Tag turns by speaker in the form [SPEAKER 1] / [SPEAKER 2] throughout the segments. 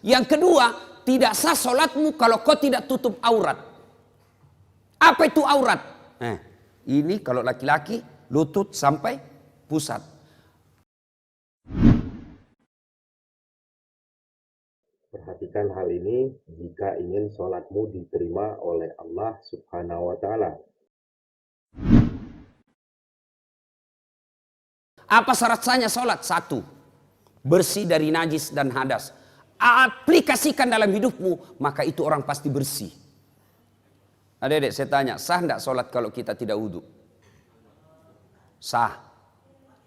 [SPEAKER 1] Yang kedua, tidak sah sholatmu kalau kau tidak tutup aurat. Apa itu aurat? Ini kalau laki-laki lutut sampai pusat.
[SPEAKER 2] Perhatikan hal ini jika ingin sholatmu diterima oleh Allah Subhanahu wa Ta'ala.
[SPEAKER 1] Apa syarat sahnya sholat? 1. Bersih dari najis dan hadas. Aplikasikan dalam hidupmu, maka itu orang pasti bersih. Adik-adik, saya tanya, sah tidak sholat kalau kita tidak wudhu? Sah.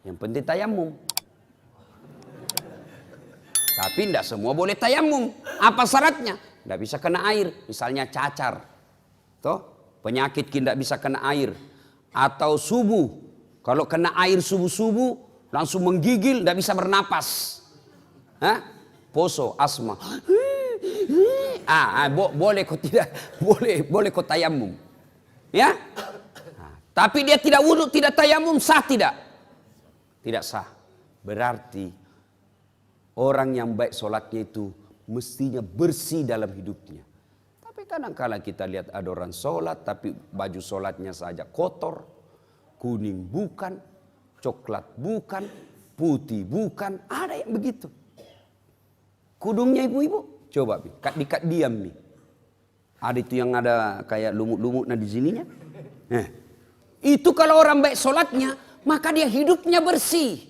[SPEAKER 1] Yang penting tayamum. Tapi tidak semua boleh tayamum. Apa syaratnya? Tidak bisa kena air. Misalnya cacar. Toh, penyakit tidak bisa kena air. Atau subuh. Kalau kena air subuh-subuh, langsung menggigil, tidak bisa bernapas. Poso, asma. Boleh kok tidak, boleh kok tayamum. Ya? Tapi dia tidak wudhu, tidak tayamum, sah tidak? Tidak sah. Berarti orang yang baik sholatnya itu mestinya bersih dalam hidupnya. Tapi kadang-kadang kita lihat ada orang sholat, tapi baju sholatnya saja kotor. Kuning bukan, coklat bukan, putih bukan, ada yang begitu. Kudungnya ibu-ibu, coba dikat diam nih. Ada itu yang ada kayak lumut-lumut di sininya. Itu kalau orang baik sholatnya, maka dia hidupnya bersih.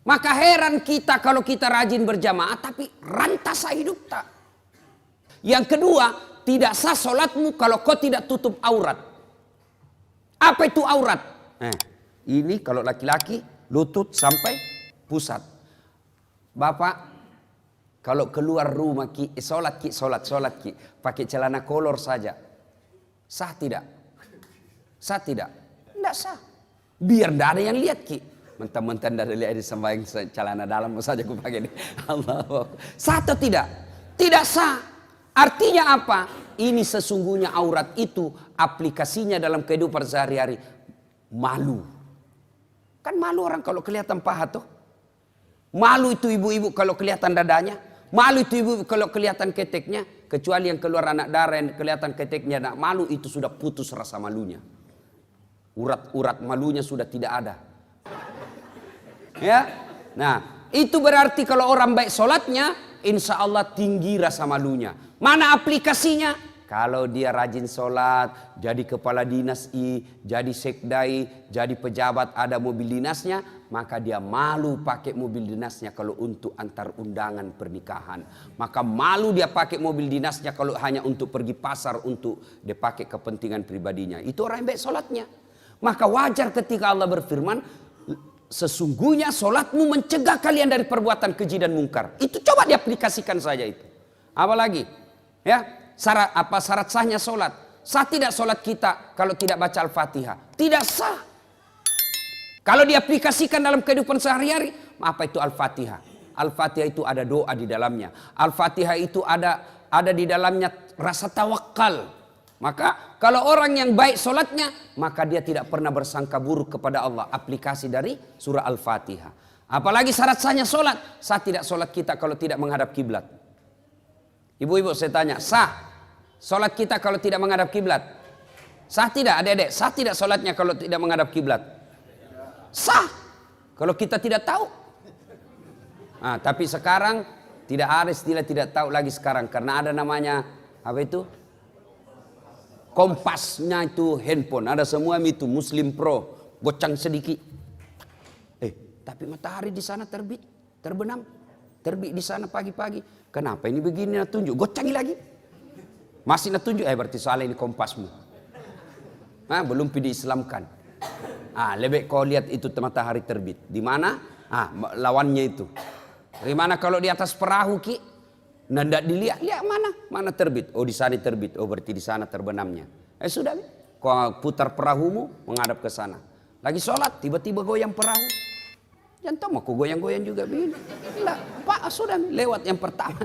[SPEAKER 1] Maka heran kita kalau kita rajin berjamaah, tapi rantasa hidup tak. Yang kedua, tidak sah sholatmu kalau kau tidak tutup aurat. Apa itu aurat? Ini kalau laki-laki lutut sampai pusat. Bapak, kalau keluar rumah sholat pakai celana kolor saja, sah tidak? Sah tidak? Tidak sah. Biar tidak ada yang lihat mentang-mentang dari lihat di sembahyang celana dalam saja aku pakai ini. Allah. Sah atau tidak? Tidak sah. Artinya apa? Ini sesungguhnya aurat itu aplikasinya dalam kehidupan sehari-hari. Malu. Kan malu orang kalau kelihatan paha tuh. Malu itu ibu-ibu kalau kelihatan dadanya. Malu itu ibu kalau kelihatan keteknya. Kecuali yang keluar anak darah yang kelihatan keteknya. Nah, malu itu sudah putus rasa malunya. Urat-urat malunya sudah tidak ada. Ya. Nah, itu berarti kalau orang baik sholatnya, insya Allah tinggi rasa malunya. Mana aplikasinya? Kalau dia rajin sholat, jadi kepala dinas jadi sekdai, jadi pejabat ada mobil dinasnya, maka dia malu pakai mobil dinasnya kalau untuk antar undangan pernikahan. Maka malu dia pakai mobil dinasnya kalau hanya untuk pergi pasar untuk dia pakai kepentingan pribadinya. Itu orang yang baik sholatnya. Maka wajar ketika Allah berfirman, sesungguhnya sholatmu mencegah kalian dari perbuatan keji dan mungkar. Itu coba diaplikasikan saja itu. Apalagi? Ya. Syarat sahnya sholat? Sah tidak sholat kita kalau tidak baca Al-Fatihah? Tidak sah. Kalau diaplikasikan dalam kehidupan sehari-hari, apa itu Al-Fatihah? Al-Fatihah itu ada doa di dalamnya. Al-Fatihah itu ada di dalamnya rasa tawakal. Maka kalau orang yang baik sholatnya, maka dia tidak pernah bersangka buruk kepada Allah. Aplikasi dari surah Al-Fatihah. Apalagi syarat sahnya sholat? Sah tidak sholat kita kalau tidak menghadap kiblat? Ibu-ibu saya tanya, sah sholat kita kalau tidak menghadap kiblat? Sah tidak adik-adik? Sah tidak sholatnya kalau tidak menghadap kiblat? Sah. Kalau kita tidak tahu. Tapi sekarang tidak ada istilah tidak tahu lagi sekarang. Karena ada namanya, apa itu? Kompasnya itu handphone. Ada semua itu, Muslim Pro. Gocang sedikit. Tapi matahari di sana terbit, terbenam. Terbit di sana pagi-pagi. Kenapa ini begini? Nah, tunjuk. Gocangi lagi. Masih nak tunjuk, berarti soalnya ini kompasmu. Belum diislamkan. Lebih kau lihat itu matahari terbit. Di mana? Lawannya itu. Di mana kalau di atas perahu Nah, tidak dilihat. Lihat mana? Mana terbit? Oh, di sana terbit. Oh, berarti di sana terbenamnya. Sudah. Kau putar perahumu menghadap ke sana. Lagi sholat, tiba-tiba goyang perahu. Jangan tahu mau goyang-goyang juga begini. Enggak, Pak, sudah lewat yang pertama.